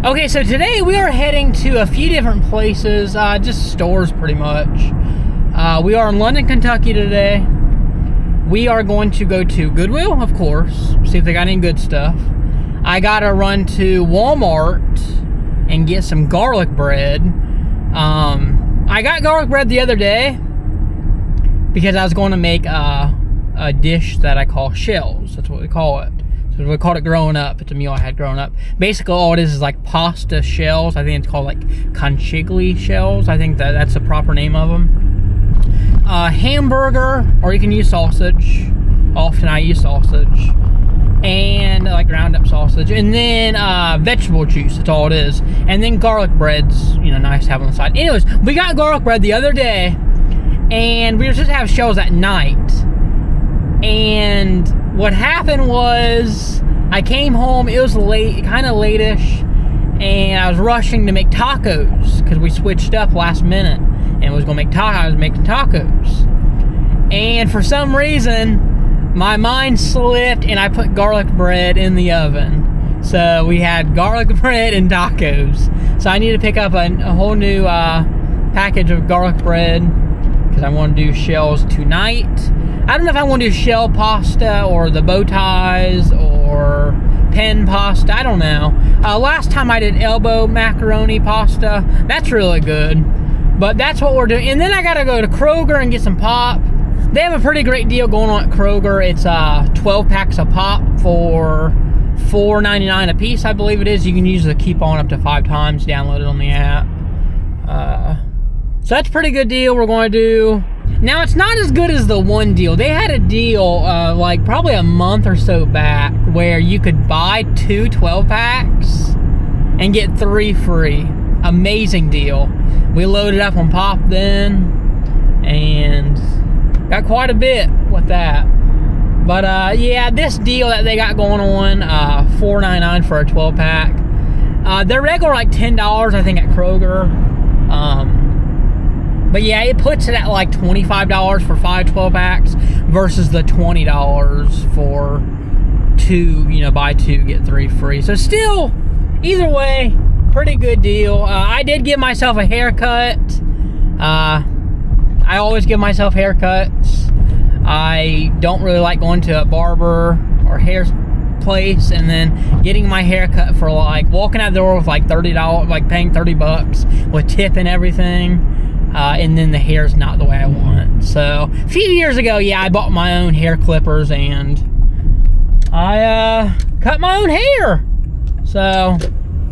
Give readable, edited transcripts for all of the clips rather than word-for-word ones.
Okay, so today we are heading to a few different places, just stores pretty much. We are in London, Kentucky today. We are going to go to Goodwill, of course, see if they got any good stuff. I gotta run to Walmart and get some garlic bread. I got garlic bread the other day because I was going to make a dish that I call shells. That's what we call it. So we called it growing up. It's a meal I had growing up. Basically, all it is like pasta shells. I think it's called like conchiglie shells. I think that's the proper name of them. Hamburger, or you can use sausage. Often I use sausage. And like ground up sausage. And then vegetable juice. That's all it is. And then garlic bread's, you know, nice to have on the side. Anyways, we got garlic bread the other day. And we were supposed to have shells at night. And what happened was, I came home, it was late, kind of late-ish, and I was rushing to make tacos, because we switched up last minute, and was going to make tacos, I was making tacos. And for some reason, my mind slipped, and I put garlic bread in the oven. So we had garlic bread and tacos. So I need to pick up a whole new package of garlic bread, because I want to do shells tonight. I don't know if I want to do shell pasta or the bow ties or pen pasta. I don't know. Last time I did elbow macaroni pasta. That's really good. But that's what we're doing. And then I got to go to Kroger and get some pop. They have a pretty great deal going on at Kroger. It's 12 packs of pop for $4.99 a piece, I believe it is. You can use the coupon up to 5 times. Download it on the app. So that's a pretty good deal we're going to do. Now, it's not as good as the one deal. They had a deal, like, probably a month or so back where you could buy 2 12-packs and get 3 free. Amazing deal. We loaded up on pop then and got quite a bit with that. But, yeah, this deal that they got going on, $4.99 for a 12-pack. They're regular, like, $10, I think, at Kroger. But yeah, it puts it at like $25 for 5 12-packs versus the $20 for 2, you know, buy 2, get 3 free. So still, either way, pretty good deal. I did give myself a haircut. I always give myself haircuts. I don't really like going to a barber or hair place and then getting my hair cut for like, walking out the door with like $30, like paying $30 with tip and everything. And then the hair's not the way I want. So, a few years ago, yeah, I bought my own hair clippers and I cut my own hair. So,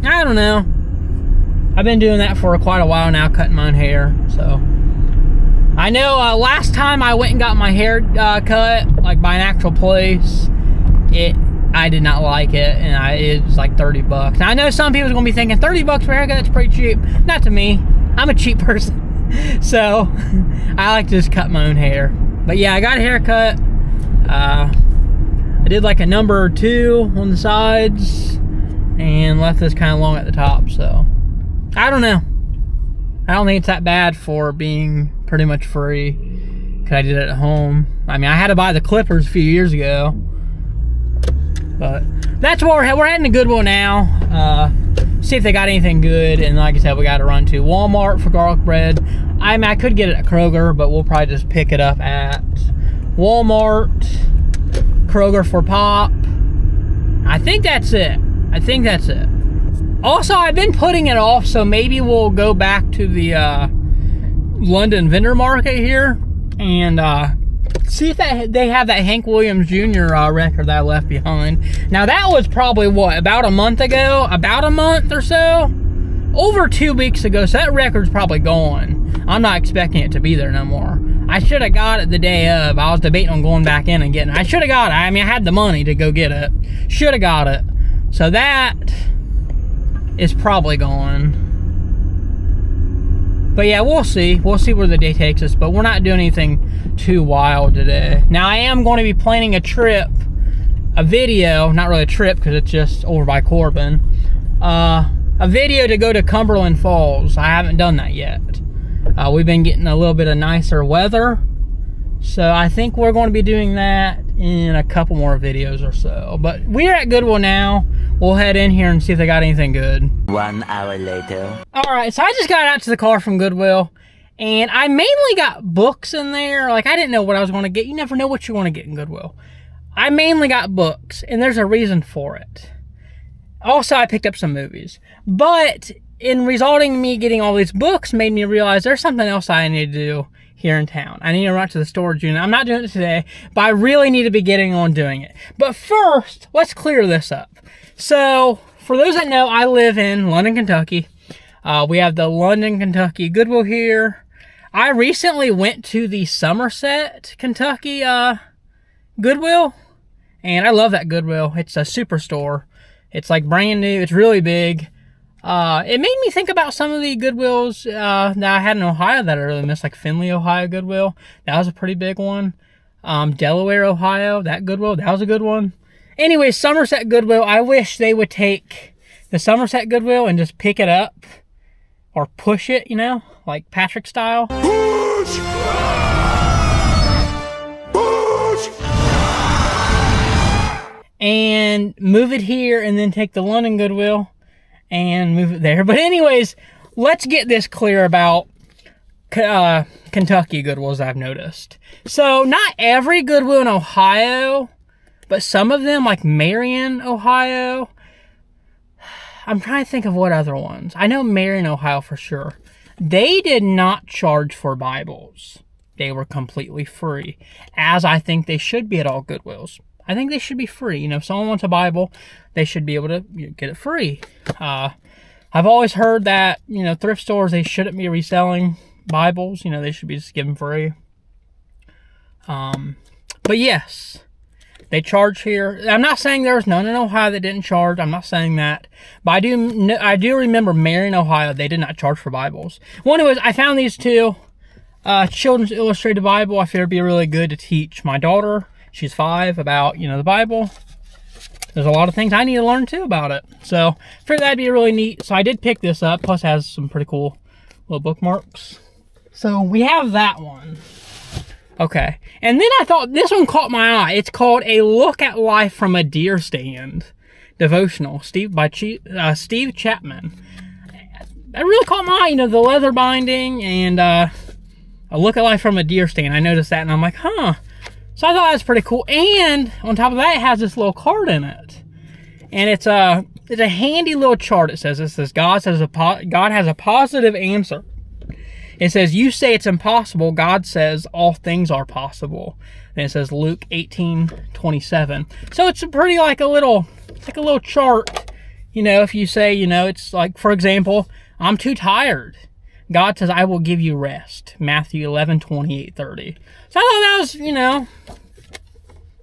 I don't know. I've been doing that for quite a while now, cutting my own hair. So, I know last time I went and got my hair cut, like by an actual place, I did not like it, and it was like $30. Now, I know some people are going to be thinking, $30 for a haircut, that's pretty cheap. Not to me. I'm a cheap person. So, I like to just cut my own hair. But yeah, I got a haircut. I did like a number 2 on the sides and left this kind of long at the top. So, I don't know. I don't think it's that bad for being pretty much free because I did it at home. I mean, I had to buy the clippers a few years ago. But that's where we're heading to Goodwill now. See if they got anything good, and like I said, we got to run to Walmart for garlic bread. I mean, I could get it at Kroger, but we'll probably just pick it up at Walmart, Kroger for pop. I think that's it. Also, I've been putting it off, so maybe we'll go back to the London vendor market here and see if they have that Hank Williams Jr. Record that I left behind. Now, that was probably, what, about a month ago? About a month or so? Over 2 weeks ago, so that record's probably gone. I'm not expecting it to be there no more. I should have got it the day of. I was debating on going back in and getting it. I should have got it. I mean, I had the money to go get it. Should have got it. So that is probably gone. But yeah, we'll see. We'll see where the day takes us. But we're not doing anything too wild today. Now, I am going to be planning a trip. A video. Not really a trip because it's just over by Corbin. A video to go to Cumberland Falls. I haven't done that yet. We've been getting a little bit of nicer weather. So I think we're going to be doing that in a couple more videos or so. But we're at Goodwill now. we'll head in here and see if they got anything good. 1 hour later. Alright, so I just got out to the car from Goodwill, and I mainly got books in there. Like, I didn't know what I was going to get. You never know what you want to get in Goodwill. I mainly got books, and there's a reason for it. Also, I picked up some movies. But in resulting me getting all these books made me realize there's something else I need to do here in town. I need to run to the storage unit. I'm not doing it today, but I really need to be getting on doing it. But first, let's clear this up. So, for those that know, I live in London, Kentucky. We have the London, Kentucky Goodwill here. I recently went to the Somerset, Kentucky Goodwill, and I love that Goodwill. It's a superstore. It's like brand new. It's really big. It made me think about some of the Goodwills that I had in Ohio that I really missed, like Findlay, Ohio Goodwill. That was a pretty big one. Delaware, Ohio, that Goodwill, that was a good one. Anyway, Somerset Goodwill, I wish they would take the Somerset Goodwill and just pick it up or push it, you know, like Patrick style. Push! And move it here and then take the London Goodwill and move it there. But anyways, let's get this clear about Kentucky Goodwills I've noticed. So not every Goodwill in Ohio, but some of them, like Marion, Ohio. I'm trying to think of what other ones. I know Marion, Ohio for sure. They did not charge for Bibles. They were completely free, as I think they should be at all Goodwills. I think they should be free. You know, if someone wants a Bible, they should be able to get it free. I've always heard that, you know, thrift stores, they shouldn't be reselling Bibles. You know, they should be just given free. But yes, they charge here. I'm not saying there's none in Ohio that didn't charge. I'm not saying that. But I do remember Marion, Ohio, they did not charge for Bibles. One was, I found these two. Children's Illustrated Bible. I figured it'd be really good to teach my daughter. She's 5, about, you know, the Bible. There's a lot of things I need to learn too about it. So, I figured that'd be really neat. So I did pick this up. Plus, it has some pretty cool little bookmarks. So, we have that one. Okay. And then I thought this one caught my eye. It's called A Look at Life from a Deer Stand. Devotional. By Steve Chapman. That really caught my eye. You know, the leather binding and A Look at Life from a Deer Stand. I noticed that and I'm like, huh. So I thought that was pretty cool. And on top of that, it has this little card in it. And it's a handy little chart. It says, God has a positive answer. It says, you say it's impossible. God says all things are possible. And it says Luke 18:27. So it's a pretty like a little chart. You know, if you say, you know, it's like, for example, I'm too tired. God says, I will give you rest. Matthew 11:28-30. So I thought that was, you know,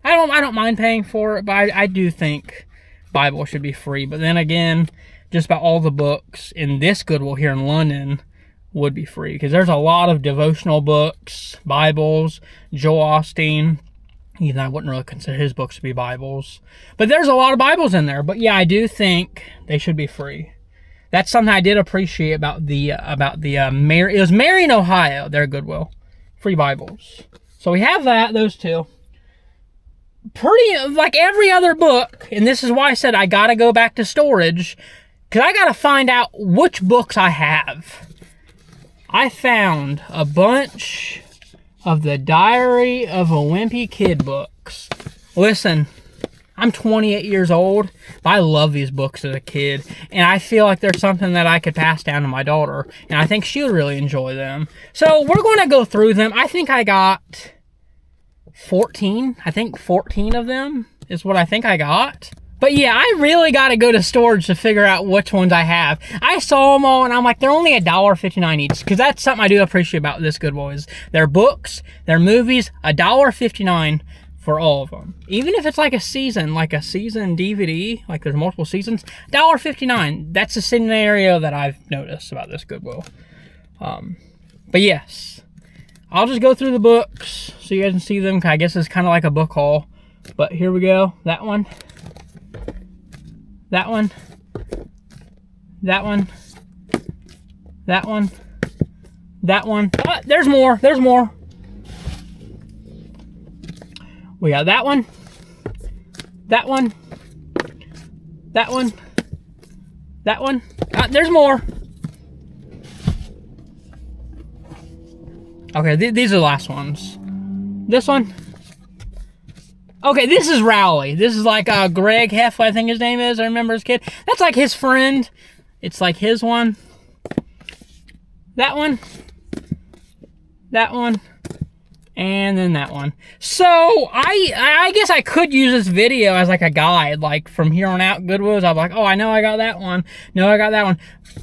I don't mind paying for it, but I do think Bible should be free. But then again, just about all the books in this Goodwill here in London would be free. Because there's a lot of devotional books, Bibles, Joel Osteen. Even I wouldn't really consider his books to be Bibles. But there's a lot of Bibles in there. But yeah, I do think they should be free. That's something I did appreciate about the it was Marion, Ohio, their Goodwill. Free Bibles. So we have those two. Pretty, like every other book, and this is why I said I gotta go back to storage, because I gotta find out which books I have. I found a bunch of the Diary of a Wimpy Kid books. Listen, I'm 28 years old, but I love these books as a kid, and I feel like there's something that I could pass down to my daughter, and I think she would really enjoy them. So we're going to go through them. I think I got 14. I think 14 of them is what I think I got. But yeah, I really got to go to storage to figure out which ones I have. I saw them all, and I'm like, they're only $1.59 each, because that's something I do appreciate about this Goodwill is their books, their movies, $1.59 for all of them. Even if it's like a season DVD, like there's multiple seasons, $1.59. That's a scenario that I've noticed about this Goodwill. But yes, I'll just go through the books so you guys can see them. I guess it's kind of like a book haul. But here we go. That one. That one. That one. That one. That one. There's more. There's more. We got that one. That one. That one. That one. There's more. Okay, these are the last ones. This one. Okay, this is Rowley. This is like Greg Heffley, I think his name is. I remember his kid. That's like his friend. It's like his one. That one. That one. And then that one. So, I guess I could use this video as like a guide. Like, from here on out, Goodwill's, I'm like, oh, I know I got that one. No, I got that one.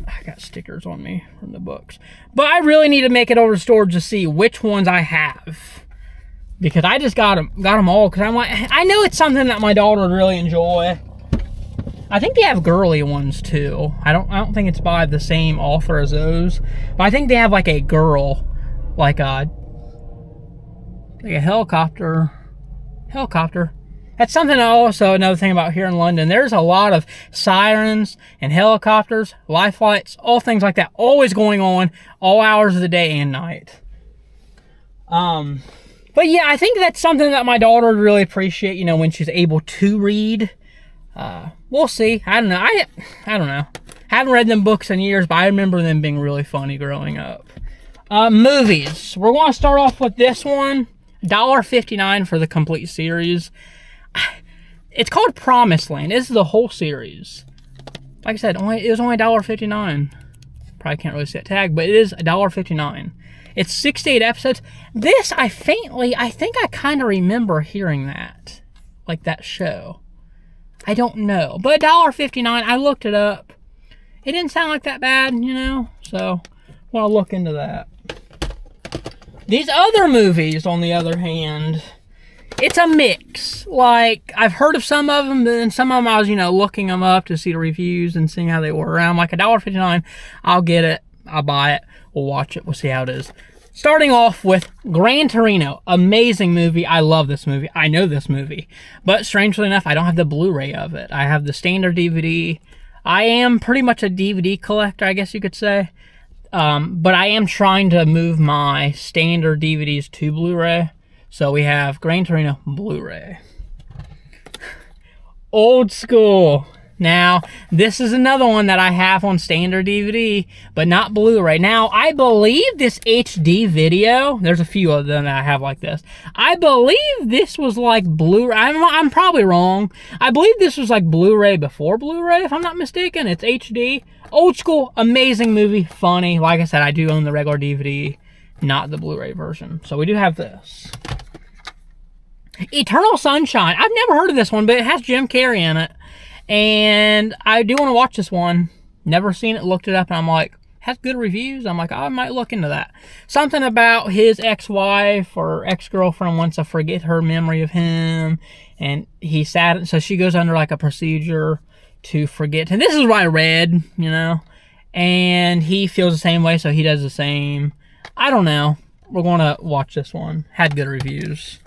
I got stickers on me from the books. But I really need to make it over to storage to see which ones I have. Because I just got them all. Because I'm like, I know it's something that my daughter would really enjoy. I think they have girly ones too. I don't think it's by the same author as those. But I think they have like a girl, like a helicopter. That's something also, another thing about here in London. There's a lot of sirens and helicopters, life lights, all things like that. Always going on, all hours of the day and night. But yeah, I think that's something that my daughter would really appreciate, you know, when she's able to read. We'll see. I don't know. I don't know. I haven't read them books in years, but I remember them being really funny growing up. Movies. We're going to start off with this one. $1.59 for the complete series. It's called Promised Land. This is the whole series. Like I said, it was only $1.59. Probably can't really see that tag, but it is $1.59. It's 68 episodes. This, I think I kind of remember hearing that. Like that show. I don't know. But $1.59, I looked it up. It didn't sound like that bad, you know? So, I want to look into that. These other movies, on the other hand, it's a mix. Like, I've heard of some of them, and some of them I was, you know, looking them up to see the reviews and seeing how they were around. Like $1.59, I'll get it. I'll buy it. We'll watch it. We'll see how it is. Starting off with Gran Torino. Amazing movie. I love this movie. I know this movie. But strangely enough, I don't have the Blu Ray of it. I have the standard DVD. I am pretty much a DVD collector, I guess you could say. But I am trying to move my standard DVDs to Blu Ray. So we have Gran Torino Blu Ray. Old school. Now, this is another one that I have on standard DVD, but not Blu-ray. Now, I believe this HD video, there's a few of them that I have like this. I believe this was like Blu-ray. I'm probably wrong. I believe this was like Blu-ray before Blu-ray, if I'm not mistaken. It's HD. Old school, amazing movie, funny. Like I said, I do own the regular DVD, not the Blu-ray version. So we do have this. Eternal Sunshine. I've never heard of this one, but it has Jim Carrey in it. And I do want to watch this one. Never seen it, looked it up, and I'm like, has good reviews. I'm like, I might look into that. Something about his ex-wife or ex-girlfriend wants to forget her memory of him. And he's sad, so she goes under like a procedure to forget. And this is what I read, you know. And he feels the same way, so he does the same. I don't know. We're going to watch this one. Had good reviews.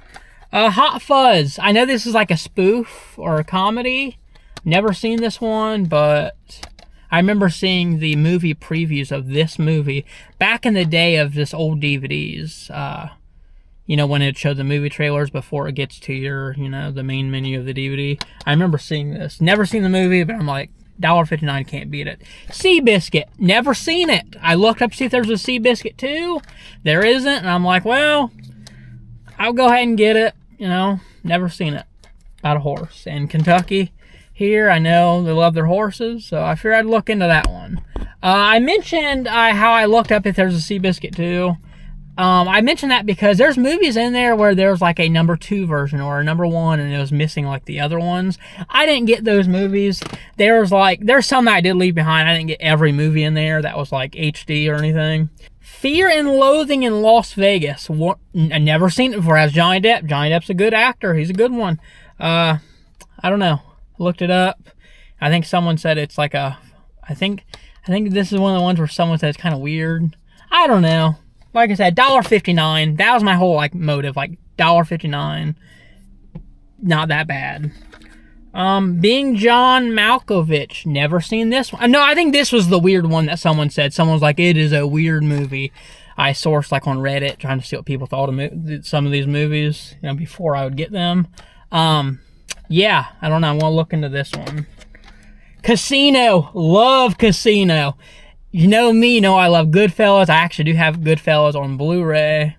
Hot Fuzz. I know this is like a spoof or a comedy. Never seen this one, but I remember seeing the movie previews of this movie back in the day of just old DVDs. You know, when it showed the movie trailers before it gets to your, you know, the main menu of the DVD. I remember seeing this. Never seen the movie, but I'm like, $1.59, can't beat it. Seabiscuit. Never seen it. I looked up to see if there's a Seabiscuit 2. There isn't, and I'm like, well, I'll go ahead and get it. You know, never seen it. About a horse. In Kentucky. Here, I know they love their horses, so I figured I'd look into that one. I mentioned how I looked up if there's a Seabiscuit 2. I mentioned that because there's movies in there where there's like a number 2 version or a number 1 and it was missing like the other ones. I didn't get those movies. There's some that I did leave behind. I didn't get every movie in there that was like HD or anything. Fear and Loathing in Las Vegas. I've never seen it before. It has Johnny Depp. Johnny Depp's a good actor. He's a good one. I don't know. Looked it up. I think someone said it's like a... I think this is one of the ones where someone said it's kind of weird. I don't know. Like I said, $1.59. That was my whole like motive. Like $1.59. Not that bad. Being John Malkovich. Never seen this one. No, I think this was the weird one that someone said. Someone was like, it is a weird movie. I sourced like on Reddit trying to see what people thought of some of these movies, you know, before I would get them. Yeah, I don't know. I want to look into this one. Casino. Love Casino. You know me, you know I love Goodfellas. I actually do have Goodfellas on Blu Ray.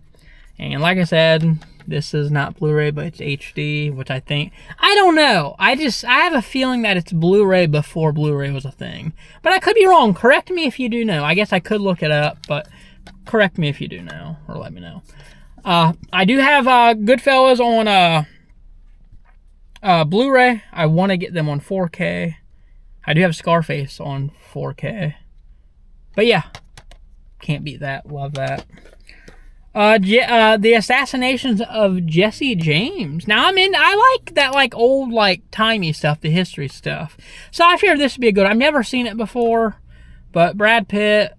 And like I said, this is not Blu Ray, but it's HD, which I think... I don't know. I have a feeling that it's Blu Ray before Blu Ray was a thing. But I could be wrong. Correct me if you do know. I guess I could look it up, but correct me if you do know, or let me know. I do have Goodfellas on Blu Ray. I want to get them on 4K. I do have Scarface on 4K. But yeah, can't beat that. Love that. The Assassinations of Jesse James. Now I like that old timey stuff, the history stuff. So I figured this would be a good. I've never seen it before, but Brad Pitt.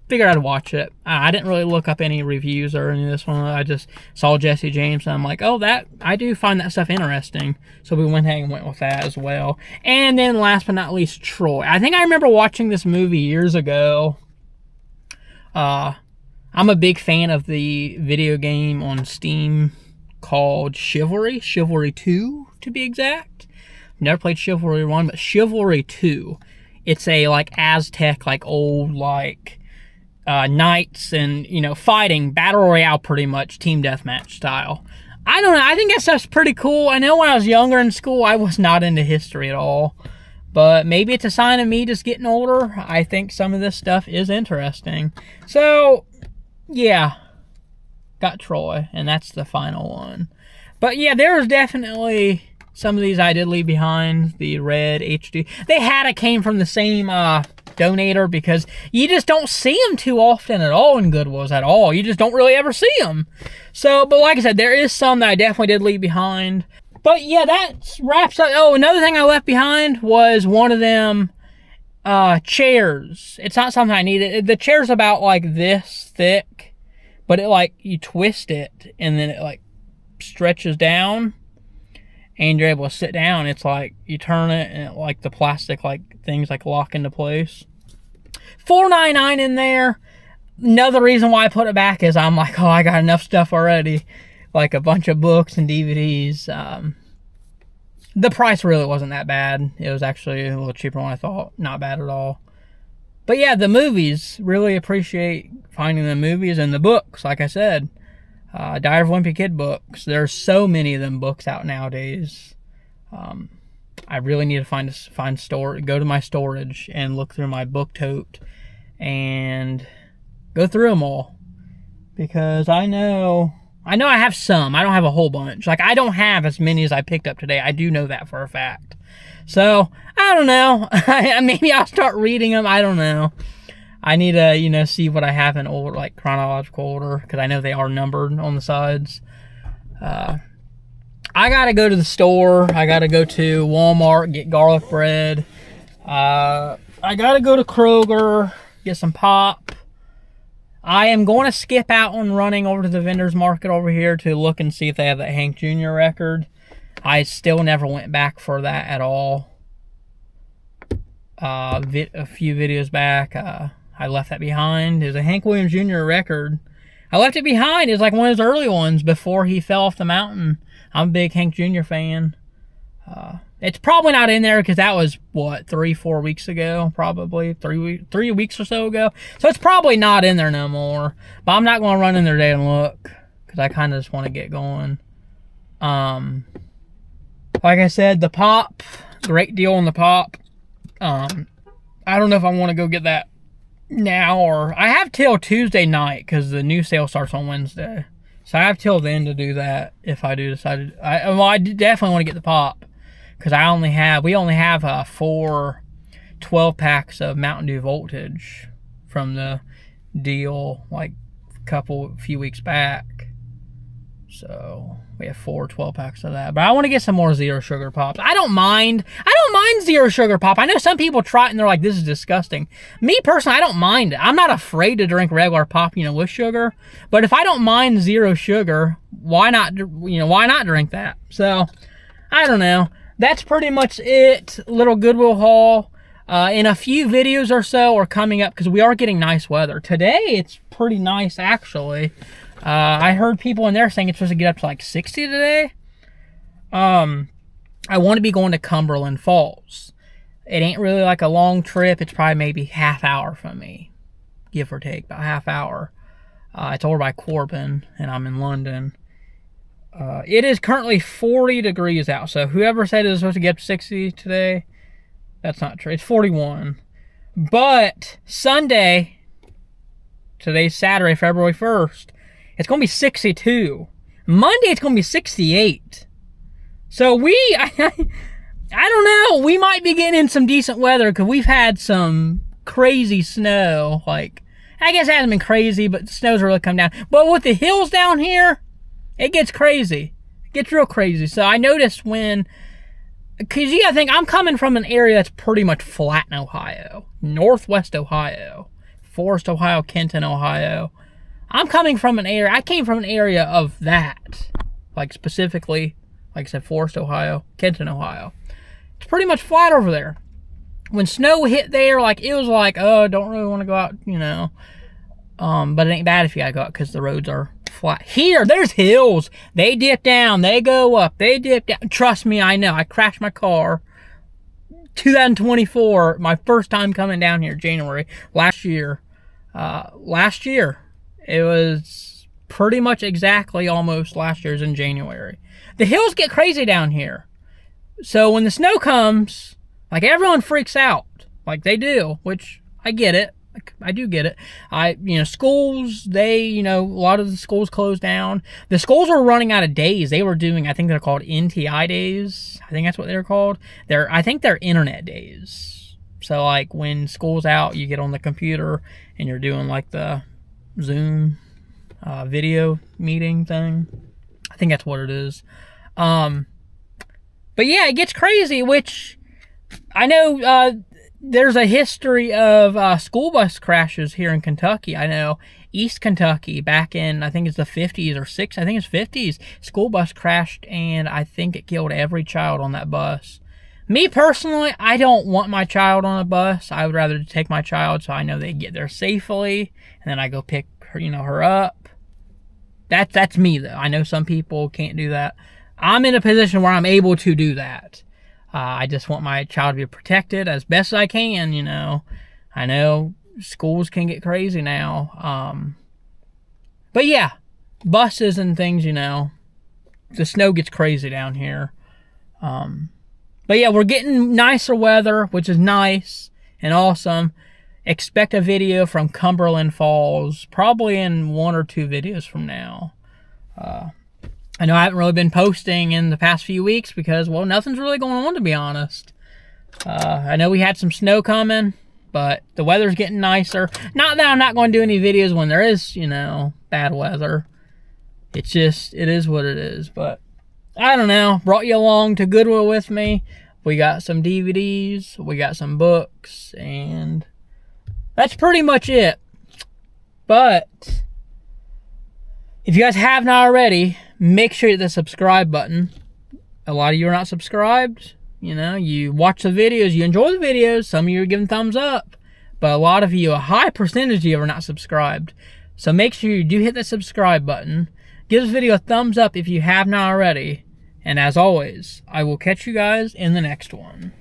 Figured I'd watch it. I didn't really look up any reviews or any of this one. I just saw Jesse James and I'm like, oh, I do find that stuff interesting. So we went ahead and went with that as well. And then last but not least, Troy. I think I remember watching this movie years ago. I'm a big fan of the video game on Steam called Chivalry. Chivalry 2, to be exact. Never played Chivalry 1, but Chivalry 2. It's a Aztec, old knights and fighting battle royale, pretty much team deathmatch style. I don't know, I think that stuff's pretty cool. I know when I was younger in school I was not into history at all, but maybe it's a sign of me just getting older. I think some of this stuff is interesting. So yeah, got Troy, and that's the final one. But yeah, there was definitely some of these I did leave behind. The red HD, they came from the same donator, because you just don't see them too often at all in Goodwills at all. You just don't really ever see them. So, but like I said, there is some that I definitely did leave behind. But yeah, that wraps up. Oh, another thing I left behind was one of them chairs. It's not something I needed. The chair's about this thick, but it you twist it and then it stretches down and you're able to sit down. It's you turn it and the plastic things lock into place. $4.99 in there. Another reason why I put it back is I'm oh, I got enough stuff already, a bunch of books and DVDs. The price really wasn't that bad. It was actually a little cheaper than I thought. Not bad at all. But yeah, the movies, really appreciate finding the movies and the books. Like I said, Diary of Wimpy Kid books. There's so many of them books out nowadays. I really need to go to my storage and look through my book tote and go through them all, because I know I have some. I don't have a whole bunch. I don't have as many as I picked up today. I do know that for a fact. So I don't know. Maybe I'll start reading them. I don't know. I need to see what I have in order, chronological order, because I know they are numbered on the sides. I gotta go to the store. I gotta go to Walmart, get garlic bread. I gotta go to Kroger, get some pop. I am going to skip out on running over to the vendor's market over here to look and see if they have that Hank Jr. record. I still never went back for that at all. A few videos back, I left that behind. It was a Hank Williams Jr. record. I left it behind. It was one of his early ones before he fell off the mountain. I'm a big Hank Jr. fan. It's probably not in there because that was, 3-4 weeks ago? Probably 3 weeks or so ago. So it's probably not in there no more. But I'm not going to run in there today and look, because I kind of just want to get going. Like I said, the pop, great deal on the pop. I don't know if I want to go get that now, or I have till Tuesday night because the new sale starts on Wednesday. So I have till then to do that if I do decide to. I definitely want to get the pop, because we only have 4 12-packs of Mountain Dew Voltage from the deal a few weeks back. So we have 4 12-packs of that. But I want to get some more zero sugar pops. I don't mind zero sugar pop. I know some people try it and they're like, this is disgusting. Me personally, I don't mind it. I'm not afraid to drink regular pop, with sugar. But if I don't mind zero sugar, why not drink that? So I don't know. That's pretty much it. Little Goodwill haul. In a few videos or so are coming up, because we are getting nice weather. Today, it's pretty nice, actually. I heard people in there saying it's supposed to get up to 60 today. I want to be going to Cumberland Falls. It ain't really like a long trip. It's probably maybe half hour from me, give or take, about half hour. It's over by Corbin, and I'm in London. It is currently 40 degrees out, so whoever said it was supposed to get up to 60 today, that's not true. It's 41. But Sunday, today's Saturday, February 1st, it's going to be 62. Monday, it's going to be 68. So I don't know. We might be getting in some decent weather because we've had some crazy snow. Like, I guess it hasn't been crazy, but the snow's really come down. But with the hills down here, it gets crazy. It gets real crazy. So I noticed because you gotta think, I'm coming from an area that's pretty much flat in Ohio. Northwest Ohio. Forest, Ohio, Kenton, Ohio. I came from an area of that. Like specifically, like I said, Forest, Ohio, Kenton, Ohio. It's pretty much flat over there. When snow hit there, like, it was like, oh, don't really want to go out, you know. But it ain't bad if you gotta go out because the roads are flat. Here, there's hills. They dip down. They go up. They dip down. Trust me, I know. I crashed my car. 2024, my first time coming down here, January. Last year. It was pretty much exactly almost last year's in January. The hills get crazy down here. So when the snow comes, like, everyone freaks out. Like, they do, which I get it. I do get it. Schools, a lot of the schools closed down. The schools were running out of days. They were doing, I think they're called NTI days. I think that's what they're called. I think they're internet days. So, like, when school's out, you get on the computer and you're doing, like, the Zoom video meeting thing. I think that's what it is. But yeah, it gets crazy, which I know there's a history of school bus crashes here in Kentucky. I know East Kentucky back in, I think it's the 50s or 60s, I think it's 50s, school bus crashed and I think it killed every child on that bus. Me personally, I don't want my child on a bus. I would rather take my child so I know they get there safely and then I go pick her, her up. That's me though. I know some people can't do that. I'm in a position where I'm able to do that. I just want my child to be protected as best as I can, I know schools can get crazy now. But yeah, buses and things, the snow gets crazy down here. But yeah, we're getting nicer weather, which is nice and awesome. Expect a video from Cumberland Falls, probably in 1 or 2 videos from now. I know I haven't really been posting in the past few weeks because, well, nothing's really going on, to be honest. I know we had some snow coming, but the weather's getting nicer. Not that I'm not going to do any videos when there is, bad weather. It is what it is. But, I don't know. Brought you along to Goodwill with me. We got some DVDs. We got some books. And that's pretty much it. But if you guys haven't already, make sure you hit the subscribe button. A lot of you are not subscribed. You watch the videos, you enjoy the videos. Some of you are giving thumbs up. But a lot of you, a high percentage of you are not subscribed. So make sure you do hit the subscribe button. Give this video a thumbs up if you have not already. And as always, I will catch you guys in the next one.